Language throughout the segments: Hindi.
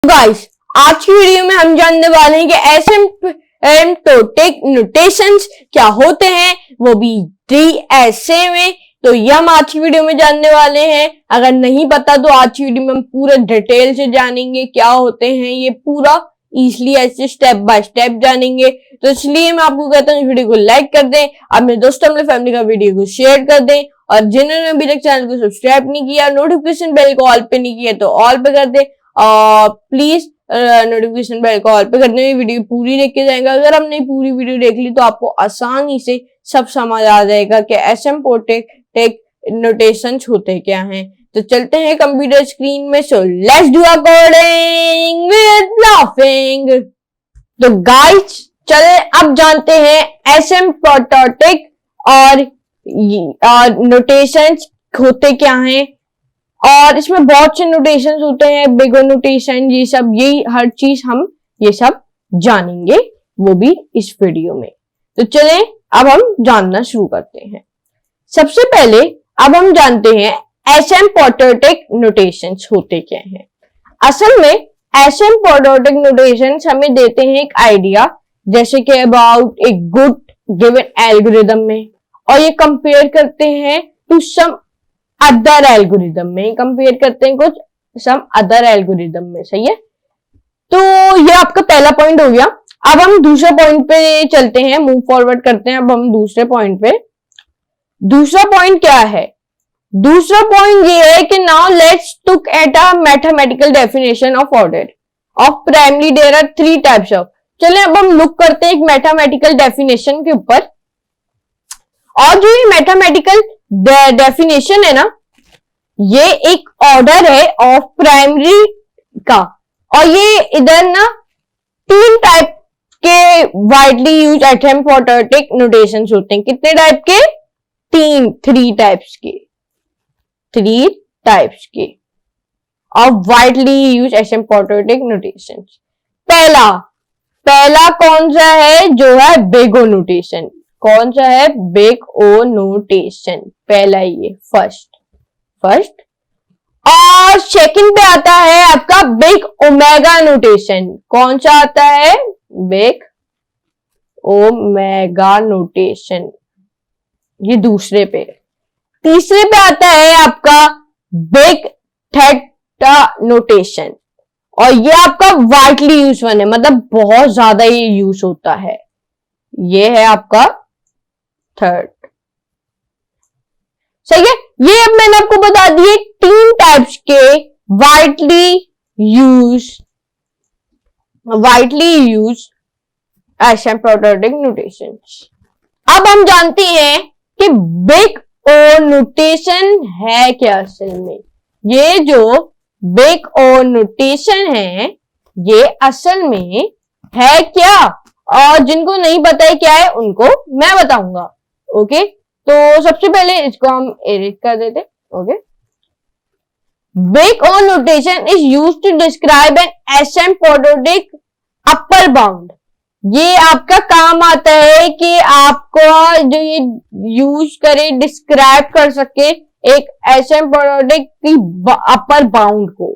गाइस, आज की वीडियो में हम जानने वाले हैं कि एसिम्प्टोटिक नोटेशंस क्या होते हैं, वो भी 3 ऐसे में। तो ये हम आज की वीडियो में जानने वाले हैं। अगर नहीं पता तो आज की वीडियो में हम पूरा डिटेल से जानेंगे क्या होते हैं, ये पूरा इजली ऐसे स्टेप बाय स्टेप जानेंगे। तो इसलिए मैं आपको कहता हूँ इस वीडियो को लाइक कर दें, अपने दोस्तों अपने फैमिली का वीडियो को शेयर कर दें, और जिन्होंने अभी तक चैनल को सब्सक्राइब नहीं किया, नोटिफिकेशन बेल को ऑल पे नहीं किया तो ऑल पे कर दे। प्लीज नोटिफिकेशन बेल को ऑल पे करने में वीडियो पूरी देख के जाएगा। अगर हमने पूरी वीडियो देख ली तो आपको आसानी से सब समझ आ जाएगा कि एसिम्प्टोटिक नोटेशंस होते क्या हैं। तो चलते हैं कंप्यूटर स्क्रीन में। So let's do coding with laughing. तो गाइस चले अब जानते हैं एसिम्प्टोटिक और नोटेशंस होते क्या हैं। और इसमें बहुत से नोटेशंस होते हैं, बिग नोटेशन, ये सब, यही हर चीज हम ये सब जानेंगे, वो भी इस वीडियो में। तो चलें अब हम जानना शुरू करते हैं। सबसे पहले अब हम जानते हैं एसिम्प्टोटिक नोटेशंस होते क्या हैं। असल में एसिम्प्टोटिक नोटेशंस हमें देते हैं एक आइडिया, जैसे कि about a good given algorithm में, और ये कंपेयर करते हैं टू सम अदर एल्गोरिदम में, कंपेयर करते हैं कुछ सम अदर एल्गोरिदम में। सही है, तो ये आपका पहला पॉइंट हो गया। अब हम दूसरे पॉइंट पे चलते हैं, मूव फॉरवर्ड करते हैं अब हम दूसरे पॉइंट पे। दूसरा पॉइंट क्या है? दूसरा पॉइंट ये है कि now let's look at a mathematical definition of order of primary. There are 3 types of. चलिए अब हम लुक करते हैं एक मैथमेटिकल डेफिनेशन के ऊपर। और जो ये मैथमेटिकल डेफिनेशन है ना, ये एक ऑर्डर है ऑफ प्राइमरी का, और ये इधर ना 3 टाइप के वाइडली यूज एसिम्प्टोटिक नोटेशंस होते हैं। कितने टाइप के? 3 टाइप्स के, 3 टाइप्स के of widely use asymptotic notations. पहला कौन सा है? जो है बिग ओ नोटेशन। कौन सा है? बिग ओ नोटेशन, पहला ये फर्स्ट। और सेकंड पे आता है आपका बिग ओमेगा नोटेशन। कौन सा आता है? बिग ओमेगा नोटेशन, ये दूसरे पे। तीसरे पे आता है आपका बिग थीटा नोटेशन, और ये आपका वाइडली यूज वन है, मतलब बहुत ज्यादा ये यूज होता है। ये है आपका थर्ड। सही है, ये अब मैंने आपको बता दिए 3 टाइप्स के वाइडली यूज एसिम्प्टोटिक नोटेशंस। अब हम जानते हैं कि बिग ओ नोटेशन है क्या असल में। ये जो बिग ओ नोटेशन है ये असल में है क्या, और जिनको नहीं पता है क्या है उनको मैं बताऊंगा। ओके, तो सबसे पहले इसको हम एडिट कर देते। Okay, big O notation is used to describe an asymptotic upper bound. ये आपका काम आता है कि आपको जो ये यूज करे, डिस्क्राइब कर सके एक एसिम्प्टोटिक की अपर बाउंड को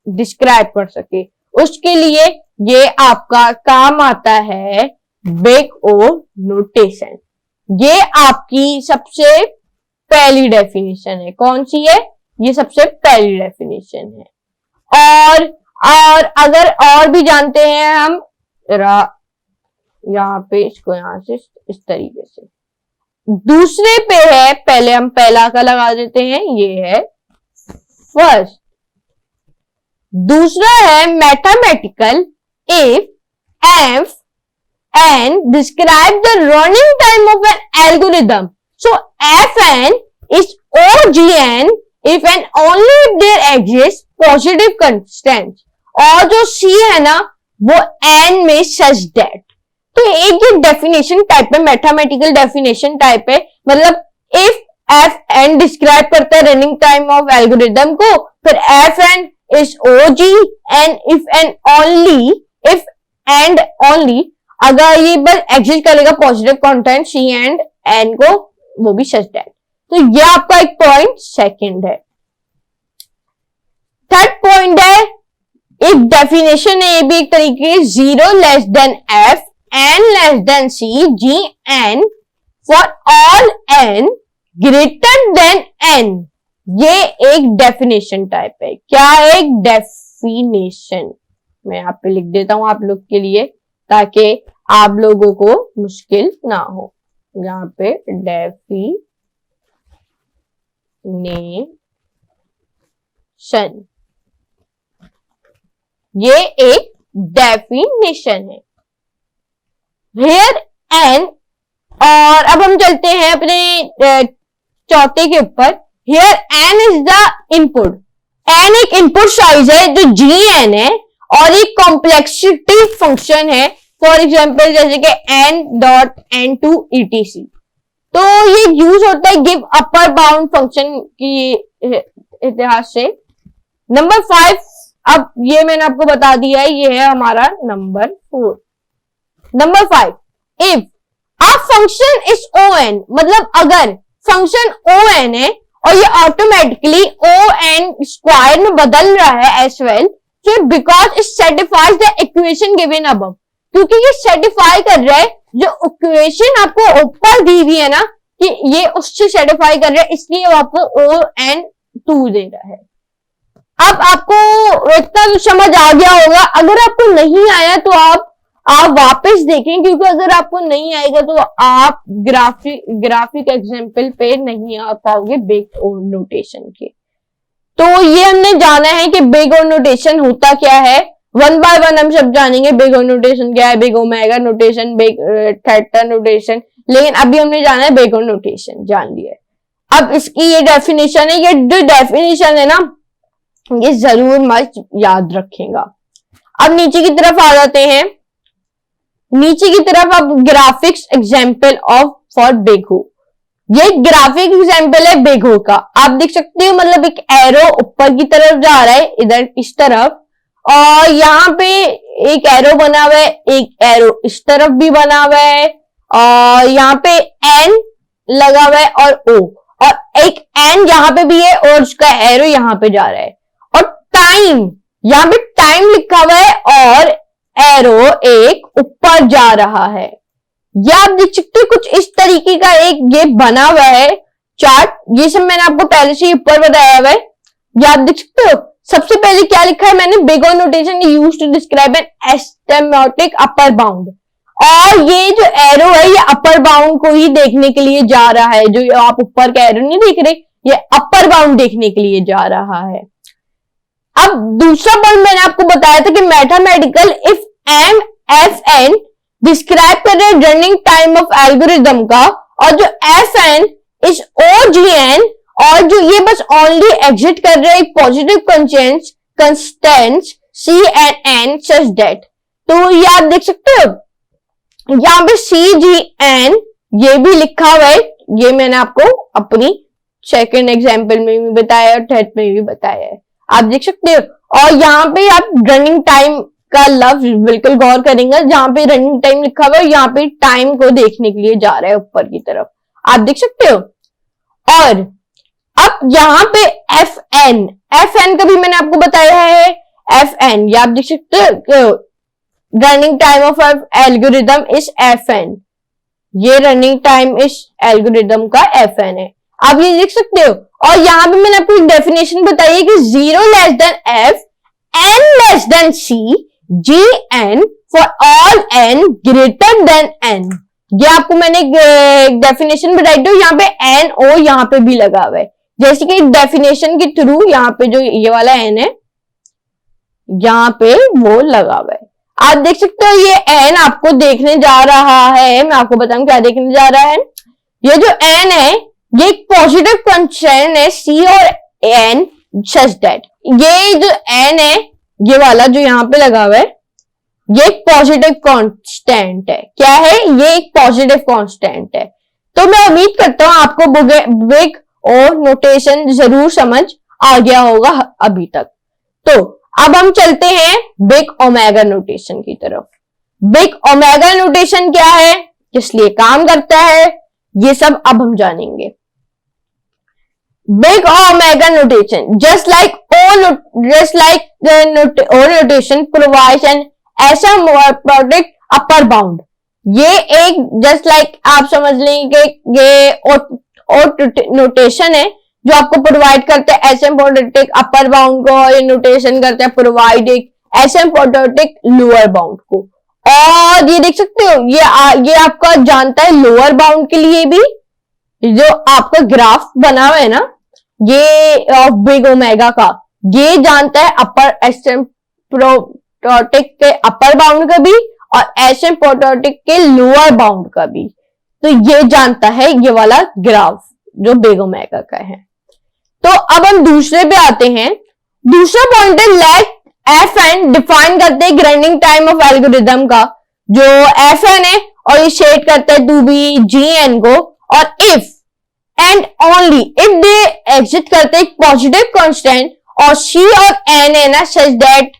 डिस्क्राइब कर सके, उसके लिए ये आपका काम आता है बिग ओ नोटेशन। ये आपकी सबसे पहली डेफिनेशन है। कौन सी है? ये सबसे पहली डेफिनेशन है। और अगर और भी जानते हैं हम, यहाँ पे इसको यहां से इस तरीके से। दूसरे पे है, पहले हम पहला का लगा देते हैं, ये है फर्स्ट। दूसरा है mathematical if and describe the running time of an algorithm. So fn is OGN if and only if there exists positive constants, और जो c है ना वो n में such that। तो एक ये डेफिनेशन टाइप है, मैथमेटिकल डेफिनेशन टाइप है, मतलब if fn डिस्क्राइब करता है रनिंग टाइम ऑफ एल्गोरिदम को, फिर fn is OG and if and only अगर ये बस एग्जिस्ट करेगा positive constant c and n को, वो भी सच दैट। तो ये आपका एक पॉइंट सेकंड है। थर्ड पॉइंट है एक डेफिनेशन है, ये भी एक तरीके की, 0 less then f n less then c g n for all n greater than n। ये एक डेफिनेशन टाइप है। क्या है? एक डेफिनेशन। मैं यहाँ पे लिख देता हूं आप लोग के लिए ताकि आप लोगों को मुश्किल ना हो। यहाँ पे डेफिनेशन, ये एक डेफिनेशन है। हियर एन, और अब हम चलते हैं अपने चौथे के ऊपर। Here n is the input. N एक इनपुट साइज है जो gn है और एक कॉम्प्लेक्सिटी फंक्शन है। फॉर एग्जाम्पल जैसे कि n.n2 etc। तो ये यूज होता है गिव अपर बाउंड फंक्शन की इतिहास से। नंबर 5, अब ये मैंने आपको बता दिया है, ये है हमारा number 4। Number 5, if a function is on, मतलब अगर फंक्शन on है और ये ऑटोमेटिकली on स्क्वायर में बदल रहा है एज वेल, तो because it satisfies the equation given above, क्योंकि ये सेटिफाई कर रहा है जो इक्वेशन आपको ऊपर दी हुई है ना, कि ये उससे सेटिफाई कर रहा है, इसलिए वो आपको on2 दे रहा है। अब आपको इतना तो समझ आ गया होगा। अगर आपको नहीं आया तो आप वापस देखें, क्योंकि अगर आपको नहीं आएगा तो आप ग्राफिक एग्जाम्पल पे नहीं आ पाओगे बिग और नोटेशन के। तो ये हमने जाना है कि बिग और नोटेशन होता क्या है। 1 बाय 1 हम सब जानेंगे बिग और नोटेशन क्या है, big omega notation, big theta notation, लेकिन अभी हमने जाना है बिग और नोटेशन, जान लिया है। अब इसकी ये डेफिनेशन है, ये जो डेफिनेशन है ना, ये जरूर मस्त याद रखेगा। अब नीचे की तरफ आ जाते हैं। नीचे की तरफ अब graphics example of for big. ये ग्राफिक एग्जाम्पल है बिग का। आप देख सकते हो, मतलब एक एरो ऊपर की तरफ जा रहा है, इधर इस तरफ, और यहाँ पे एक एरो बना हुआ है, एक एरो इस तरफ भी बना हुआ है, और यहाँ पे एन लगा हुआ है और ओ, और एक एन यहाँ पे भी है और उसका एरो यहाँ पे जा रहा है। और टाइम, यहाँ पे टाइम लिखा हुआ है और एरो एक ऊपर जा रहा है। ये आप देख सकते हो कुछ इस तरीके का एक ये बना हुआ है चार्ट। ये सब मैंने आपको पहले से ऊपर बताया हुआ है, ये आप देख सकते हो। सबसे पहले क्या लिखा है मैंने, big O notation used to describe an asymptotic upper bound. और ये जो एरो है ये अपर बाउंड को ही देखने के लिए जा रहा है। जो आप ऊपर का एरो नहीं देख रहे, ये अपर बाउंड देखने के लिए जा रहा है। अब दूसरा पॉइंट मैंने आपको बताया था कि mathematical if m f n describe कर रहे रनिंग टाइम ऑफ एल्गोरिदम का, और जो f n is O g n, और जो ये बस ओनली एग्जिट कर रहे एक positive constants c and n such that. तो ये आप देख सकते हो यहाँ पे सी जी एन ये भी लिखा हुआ है। ये मैंने आपको अपनी सेकेंड एग्जाम्पल में भी बताया और थर्ड में भी बताया है, आप देख सकते हो। और यहाँ पे आप रनिंग टाइम का लफ्ज बिल्कुल गौर करेंगे, जहां पे रनिंग टाइम लिखा हुआ है, यहाँ पे टाइम को देखने के लिए जा रहा है ऊपर की तरफ, आप देख सकते हो। और अब यहाँ पे एफ एन का भी मैंने आपको बताया है, एफ एन, ये आप देख सकते हो, running time of algorithm is f n, ये रनिंग टाइम इस एल्गोरिदम का एफ एन है, आप ये देख सकते हो। और यहाँ पे मैंने आपको एक डेफिनेशन बताई है कि 0 less than f n less than c g n for all n greater than n। ये आपको मैंने एक डेफिनेशन बताई थी, यहाँ पे एन ओ यहाँ पे भी लगा हुआ है, जैसे कि डेफिनेशन के थ्रू यहाँ पे जो ये वाला n है यहाँ पे वो लगा हुआ है, आप देख सकते हो। ये n आपको देखने जा रहा है, मैं आपको बताऊं क्या देखने जा रहा है। ये जो n है ये एक पॉजिटिव कांस्टेंट है सी और n सच दैट, ये जो n है ये वाला जो यहाँ पे लगा हुआ है ये एक पॉजिटिव कांस्टेंट है। क्या है? ये एक पॉजिटिव कांस्टेंट है। तो मैं उम्मीद करता हूं आपको बिग और नोटेशन जरूर समझ आ गया होगा अभी तक। तो अब हम चलते हैं बिग ओमेगा नोटेशन की तरफ। बिग ओमेगा नोटेशन क्या है, किस लिए काम करता है, ये सब अब हम जानेंगे। Big omega notation, just like all notation provides an asymptotic upper bound. ये एक जस्ट लाइक आप समझ लेंगे कि ये नोटेशन है जो आपको प्रोवाइड करते हैं एसिम्प्टोटिक अपर बाउंड को, और ये नोटेशन करते हैं प्रोवाइड एक एसिम्प्टोटिक लोअर बाउंड को। और ये देख सकते हो ये आपका जानता है लोअर बाउंड के लिए भी, जो आपका ग्राफ बना हुआ है ना ये ऑफ बिग ओमेगा का, ये जानता है अपर एसिम्प्टोटिक के अपर बाउंड का भी और एसिम्प्टोटिक के लोअर बाउंड का भी। तो ये जानता है ये वाला ग्राफ जो बिग ओमेगा का है। तो अब हम दूसरे पे आते हैं। दूसरा पॉइंट है लेट एफ एन डिफाइन करते हैं रनिंग टाइम ऑफ एल्गोरिदम का, जो एफ एन है और ये शेड करते हैं टू बी जी एन को, और if and only if they exit करते एक पॉजिटिव कांस्टेंट और सी और एन है ना सच दैट,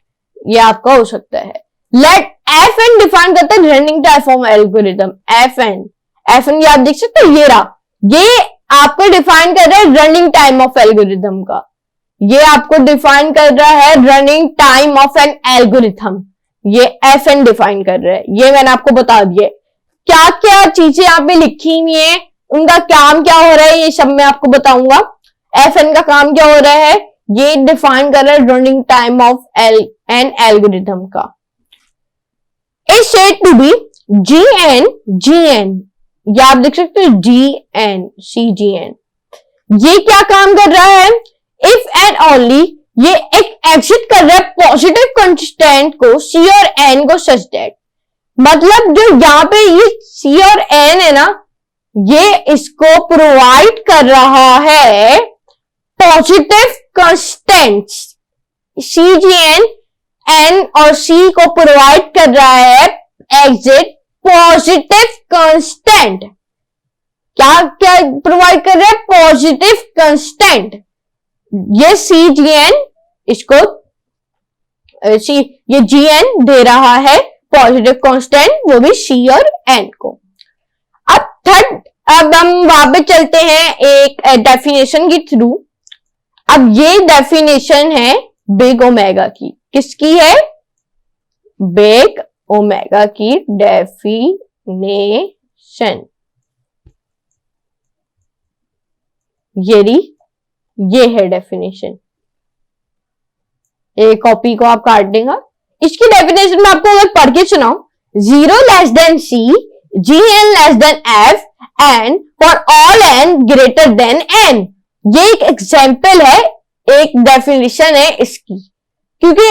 ये आपका हो सकता है। लेट एफ एन डिफाइन करते हैं running time of algorithm. F n ये आप देख सकते हो, ये रहा, ये आपको डिफाइन कर रहा है रनिंग टाइम ऑफ एल्गोरिदम का, ये आपको डिफाइन कर रहा है running time of an algorithm, ये एफ एन डिफाइन कर रहा है। ये मैंने आपको बता दिया क्या क्या चीजें यहाँ पे लिखी हुई है, उनका काम क्या हो रहा है, ये सब मैं आपको बताऊंगा। एफ एन का काम क्या हो रहा है, ये डिफाइन कर रहा है running time of an algorithm का। Is said to be g n, ये आप देख सकते हो GN, ये क्या काम कर रहा है, इफ एंड ओनली ये एक एग्जिट कर रहा है पॉजिटिव कांस्टेंट को C और N को सच दैट, मतलब जो यहाँ पे ये C और N है ना, ये इसको प्रोवाइड कर रहा है पॉजिटिव कांस्टेंट्स, CGN N और C को प्रोवाइड कर रहा है एग्जिट पॉजिटिव कांस्टेंट। क्या क्या प्रोवाइड कर रहा है, पॉजिटिव कांस्टेंट। ये CGN इसको ये GN दे रहा है पॉजिटिव कांस्टेंट, वो भी C और N को। अब हम वहां पे चलते हैं एक डेफिनेशन के थ्रू। अब ये डेफिनेशन है बिग ओमेगा की, किसकी है, बिग ओमेगा की डेफिनेशन। ये है डेफिनेशन, एक कॉपी को आप काट देगा। इसकी डेफिनेशन में आपको अगर पढ़ के सुनाऊं, 0 less then C, GN less than F and for all N greater than N। ये एक एग्जाम्पल है, एक डेफिनेशन है इसकी, क्योंकि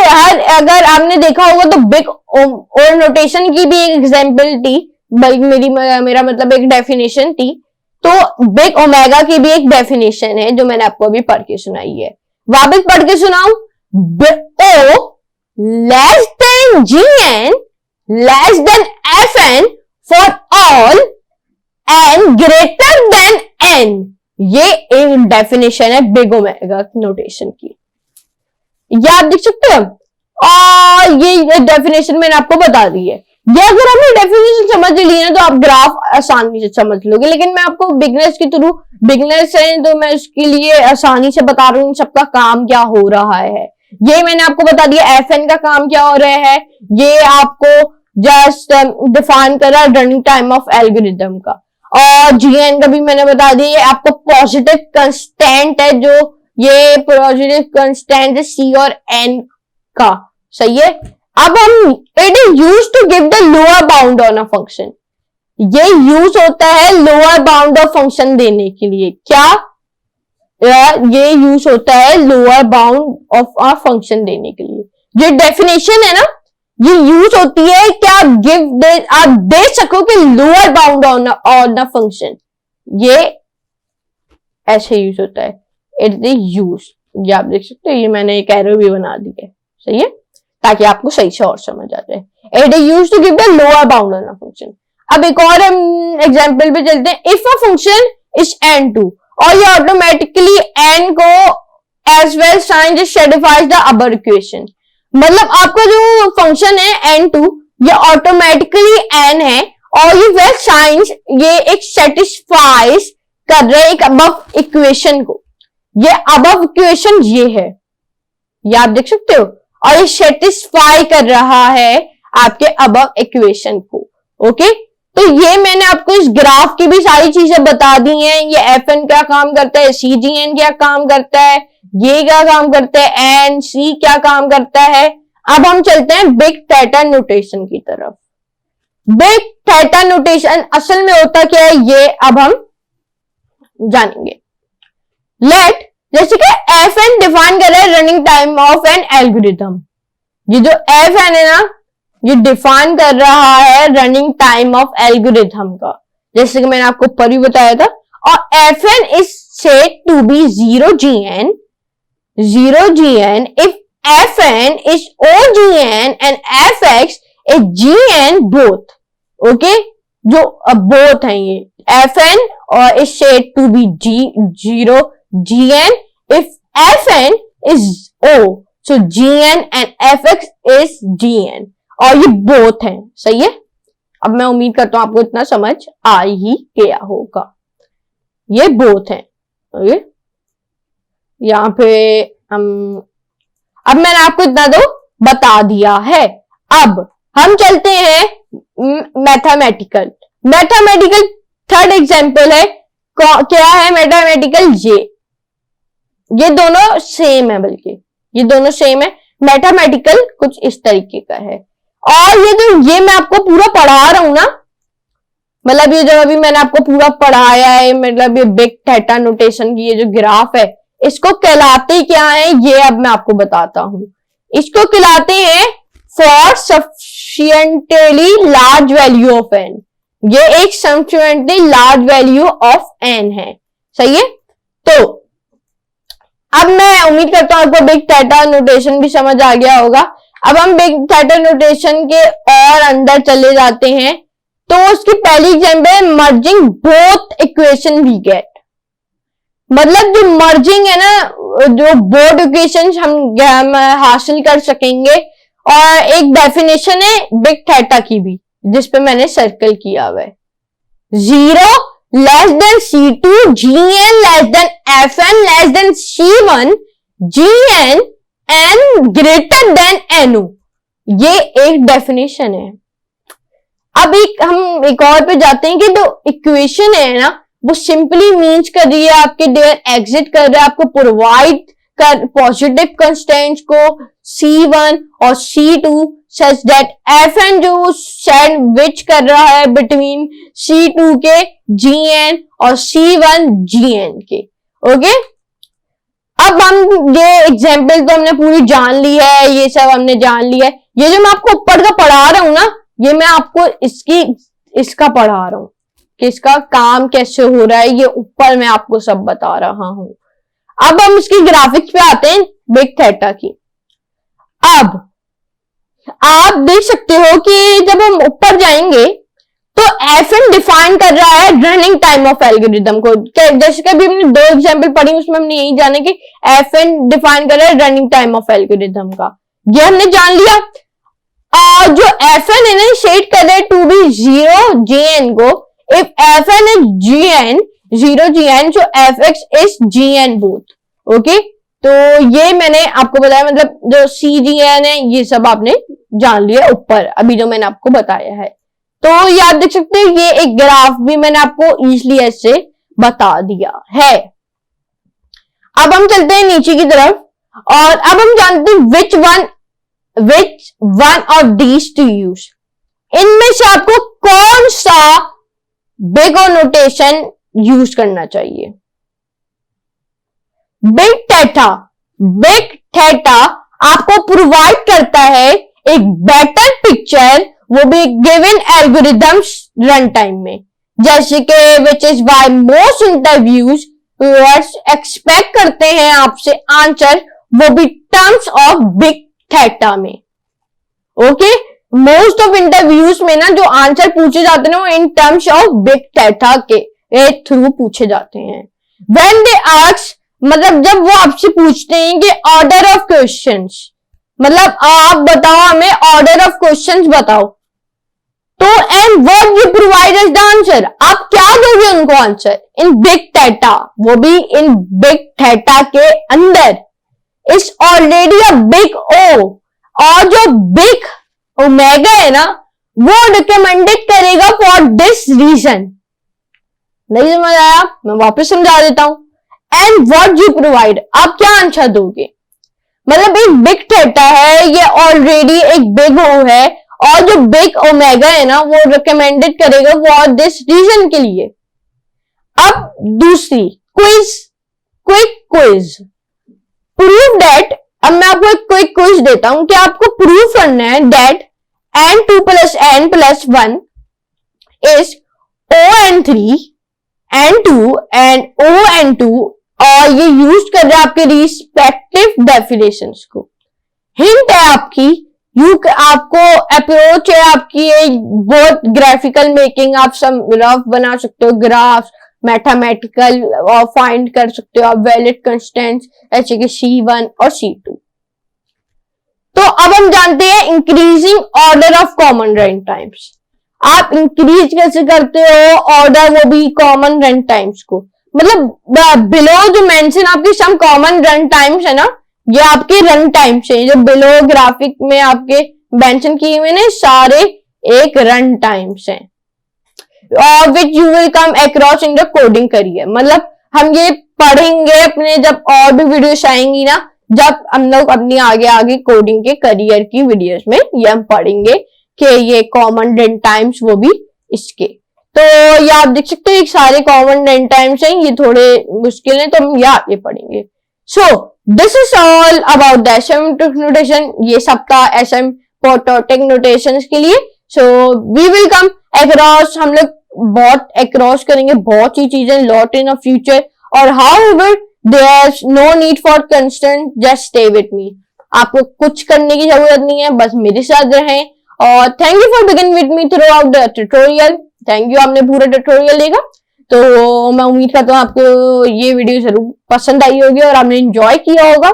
अगर आपने देखा होगा तो बिग और नोटेशन की भी एक एग्जाम्पल थी, बल्कि मेरा मतलब एक डेफिनेशन थी, तो बिग ओमेगा की भी एक डेफिनेशन है जो मैंने आपको अभी पढ़ के सुनाई है। वापस पढ़ के सुनाऊं, O less than GN less than FN for all N greater than N। ये एक डेफिनेशन है बिग ओमेगा नोटेशन की, ये आप देख सकते हो। और ये डेफिनेशन मैंने आपको बता दी है। ये अगर आपने डेफिनेशन समझ ली ना तो आप ग्राफ आसानी से समझ लोगे, लेकिन मैं आपको बिगनर्स के थ्रू, बिगनर्स है तो मैं उसके लिए आसानी से बता रहा हूँ सबका काम क्या हो रहा है। ये मैंने आपको बता दिया FN का काम क्या हो रहा है, ये आपको जस्ट डिफाइन करा रनिंग टाइम ऑफ एल्गोरिथम का, और GN का भी मैंने बता दिया, ये आपको पॉजिटिव कंस्टेंट है, जो ये पॉजिटिव कंस्टेंट है C और N का, सही है। अब हम it is use to give the lower bound on a function, ये यूज होता है लोअर बाउंड ऑफ फंक्शन देने के लिए। क्या ये यूज होता है lower bound of a function देने के लिए। ये डेफिनेशन है ना, ये यूज होती है क्या आप दे सको कि lower bound on the function, ये ऐसे यूज होता है, इट इज यूज। ये आप देख सकते हो, ये मैंने एक एरो भी बना दी है, सही है, ताकि आपको सही से और समझ आ जाए। It is use to give the lower bound on a function. अब एक और हम एग्जांपल पे चलते हैं। If a function is n2 और ये ऑटोमेटिकली n को as well sign just satisfies the upper equation, मतलब आपका जो फंक्शन है n2 ये ऑटोमेटिकली n है और ये वेल साइंस ये एक सेटिस्फाइज कर रहे एक अबव इक्वेशन को। ये अबव इक्वेशन ये है, ये आप देख सकते हो, और ये सेटिस्फाई कर रहा है आपके अबव इक्वेशन को। ओके, तो ये मैंने आपको इस ग्राफ की भी सारी चीजें बता दी हैं। ये FN क्या काम करता है, CGN क्या काम करता है, ये क्या काम करता है, NC क्या काम करता है। अब हम चलते हैं बिग थीटा नोटेशन की तरफ। बिग थीटा नोटेशन असल में होता क्या है, ये अब हम जानेंगे। लेट, जैसे कि FN डिफाइन कर रहा है running time of an algorithm. ये जो FN है ना, ये डिफाइन कर रहा है रनिंग टाइम ऑफ एल्गोरिथम का, जैसे कि मैंने आपको ऊपर ही बताया था। और FN is said to be 0GN if FN is OGN and FX is GN both। Okay, जो बोथ हैं ये FN और is said to be 0GN if FN is O, so GN and FX is GN, और ये बोथ हैं। सही है, अब मैं उम्मीद करता हूं आपको इतना समझ आ ही गया होगा, ये बोथ हैं। ओके, यहां पे अब मैंने आपको इतना तो बता दिया है। अब हम चलते हैं मैथमेटिकल। थर्ड एग्जांपल है, क्या है मैथमेटिकल, ये दोनों सेम है, बल्कि ये दोनों सेम है। मैथमेटिकल कुछ इस तरीके का है, और ये मैं आपको पूरा पढ़ा रहा हूं ना, मतलब ये जो अभी मैंने आपको पूरा पढ़ाया है, मतलब ये बिग थीटा नोटेशन की ये जो ग्राफ है, इसको कहलाते क्या है, ये अब मैं आपको बताता हूं। इसको कहलाते हैं for sufficiently large value of n. ये एक sufficiently large value of n है। सही है, तो अब मैं उम्मीद करता हूं आपको बिग थीटा नोटेशन भी समझ आ गया होगा। अब हम बिग थीटा नोटेशन के और अंदर चले जाते हैं। तो उसकी पहली एग्जांपल है merging both equation we get. मतलब जो मर्जिंग है ना, जो बोथ इक्वेशन हम हासिल कर सकेंगे। और एक डेफिनेशन है बिग थीटा की भी, जिसपे मैंने सर्कल किया हुआ है, 0 less then C2 GN less than FN less than C1 GN N greater then NO। ये एक डेफिनेशन है। अब हम एक और पे जाते हैं कि जो इक्वेशन है ना, वो सिंपली मीन्स कर रही है आपके देयर एग्जिट कर रहा है आपको प्रोवाइड कर पॉजिटिव कंस्टेंट्स को C1 और C2 सच दैट FN जो सैंडविच कर रहा है बिटवीन C2 के GN और C1 GN के। ओके, अब हम ये एग्जाम्पल तो हमने पूरी जान ली है, ये सब हमने जान लिया है। ये जो मैं आपको ऊपर का पढ़ा रहा हूं ना, ये मैं आपको इसका पढ़ा रहा हूं कि इसका काम कैसे हो रहा है, ये ऊपर मैं आपको सब बता रहा हूं। अब हम इसकी ग्राफिक्स पे आते हैं बिग थीटा की। अब आप देख सकते हो कि जब हम ऊपर जाएंगे तो FN डिफाइन कर रहा है रनिंग टाइम ऑफ एल्गोरिथम को। जैसे कि अभी हमने 2 एग्जांपल पढ़ी, उसमें हमने यही जाना कि FN डिफाइन कर रहा है रनिंग टाइम ऑफ एल्गोरिथम का, ये हमने जान लिया। और जो FN है ना, सेट कर रहे हैं टू बी 0GN को if FN is GN 0GN so FX is GN both. Okay, तो ये मैंने आपको बताया, मतलब जो CGN है ये सब आपने जान लिया ऊपर अभी जो मैंने आपको बताया है। तो ये आप देख सकते हैं, ये एक ग्राफ भी मैंने आपको इजली ऐसे बता दिया है। अब हम चलते हैं नीचे की तरफ, और अब हम जानते हैं which one of these two use. इनमें से आपको कौन सा बिग और नोटेशन यूज करना चाहिए। बिग थीटा आपको प्रोवाइड करता है एक बेटर पिक्चर, वो भी गिवन एल्गोरिथम्स रन टाइम में, जैसे कि which is why most interviews viewers expect करते हैं आपसे आंसर, वो भी टर्म्स ऑफ बिग थीटा में। ओके, मोस्ट ऑफ इंटरव्यूज में ना जो आंसर पूछे जाते हैं वो in terms of big theta के थ्रू पूछे जाते हैं। व्हेन दे आस्क, मतलब जब वो आपसे पूछते हैं कि ऑर्डर ऑफ क्वेश्चंस, मतलब आप बताओ हमें ऑर्डर ऑफ क्वेश्चंस बताओ, तो and what you provide as the answer, आप क्या दोगे उनको आंसर इन बिग थीटा, वो भी इन बिग थीटा के अंदर is already a big O, और जो बिग ओमेगा है ना वो रिकमेंडेड करेगा फॉर दिस रीजन। नहीं समझ आया, मैं वापस समझा देता हूं। एंड व्हाट यू प्रोवाइड, आप क्या आंसर दोगे, मतलब एक बिग थीटा है, ये ऑलरेडी एक बिग ओ है, और जो बिग ओमेगा है ना वो रिकमेंडेड करेगा फॉर दिस रीजन के लिए। अब दूसरी quiz, quick quiz, prove that, अब मैं आपको एक क्विक क्विज देता हूं कि आपको प्रूव करना है that n2 plus n plus 1 is ON3 n2 and ON2, और ये यूज कर रहे हैं आपके रिस्पेक्टिव डेफिनेशंस को। हिंट है आपकी, आपको अप्रोच है आपकी बहुत ग्राफिकल मेकिंग, आप सब रफ बना सकते हो, ग्राफ मैथमेटिकल और फाइंड कर सकते हो आप वैलिड कंस्टेंट्स ऐसे कि C1 और C2। तो अब हम जानते हैं increasing order of common run times. आप इंक्रीज कैसे करते हो ऑर्डर, वो भी कॉमन रन टाइम्स को, मतलब बिलो जो मेंशन आपके सम कॉमन रन टाइम्स है ना, ये आपके रन टाइम्स है, जो बिलो ग्राफिक में आपके मेंशन किए हुए ने सारे एक रन टाइम्स हैं, और which you will come across in the coding career. मतलब हम ये पढ़ेंगे अपने जब और भी वीडियोस आएंगी ना, जब हम लोग अपनी आगे आगे कोडिंग के करियर की वीडियोस में ये हम पढ़ेंगे कि ये कॉमन रन टाइम्स वो भी इसके। तो ये आप देख सकते हो, एक सारे कॉमन रन टाइम्स हैं, ये थोड़े मुश्किल हैं तो हम ये पढ़ेंगे। So this is all about the asymptotic notation, ये सब था एसिम्प्टोटिक नोटेशंस के लिए। So we will come across, हम लोग बहुत अक्रॉस करेंगे बहुत सी चीजें लॉट इन अ फ्यूचर, और however there's no need for constant, just stay with me, आपको कुछ करने की जरूरत नहीं है, बस मेरे साथ रहें। और thank you for begin with me through out the tutorial, thank you, आपने पूरा ट्यूटोरियल देखा। तो मैं उम्मीद करता हूँ आपको ये वीडियो जरूर पसंद आई होगी और आपने एंजॉय किया होगा।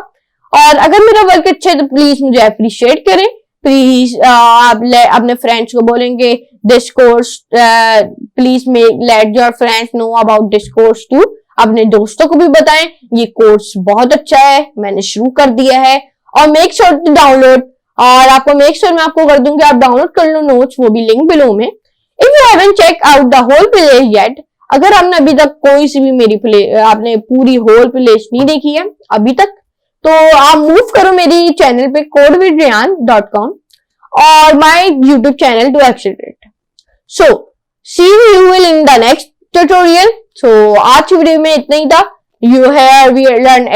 और अगर मेरा वर्क अच्छा है तो प्लीज मुझे अप्रिशिएट करें, प्लीज आप अपने फ्रेंड्स को बोलेंगे this course, please let your friends know about this course too, अपने दोस्तों को भी बताएं ये कोर्स बहुत अच्छा है, मैंने शुरू कर दिया है। और मेक श्योर टू डाउनलोड, और आपको मेक श्योर मैं आपको कर दूंगी आप डाउनलोड कर लो नोट्स, वो भी लिंक बिलो में। If you haven't check out the whole playlist yet, अगर आपने अभी तक कोई सी भी मेरी आपने पूरी होल प्लेलिस्ट नहीं देखी है अभी तक, तो आप मूव करो मेरी चैनल पे codewithryan.com और my YouTube channel to accelerate. So see you will in the next tutorial. So आज की वीडियो में इतना ही था। You have we learn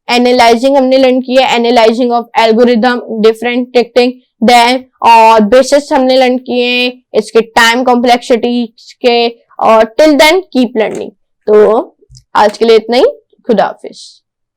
analysing हमने लर्न किया, एनालाइजिंग ऑफ एल्गोरिथम, डिफरेंट टेक्टिंग देन, और बेसिस हमने लर्न किए इसके टाइम कॉम्प्लेक्सिटी के, और टिल देन कीप लर्निंग। तो आज के लिए इतना ही, खुदा हाफिज।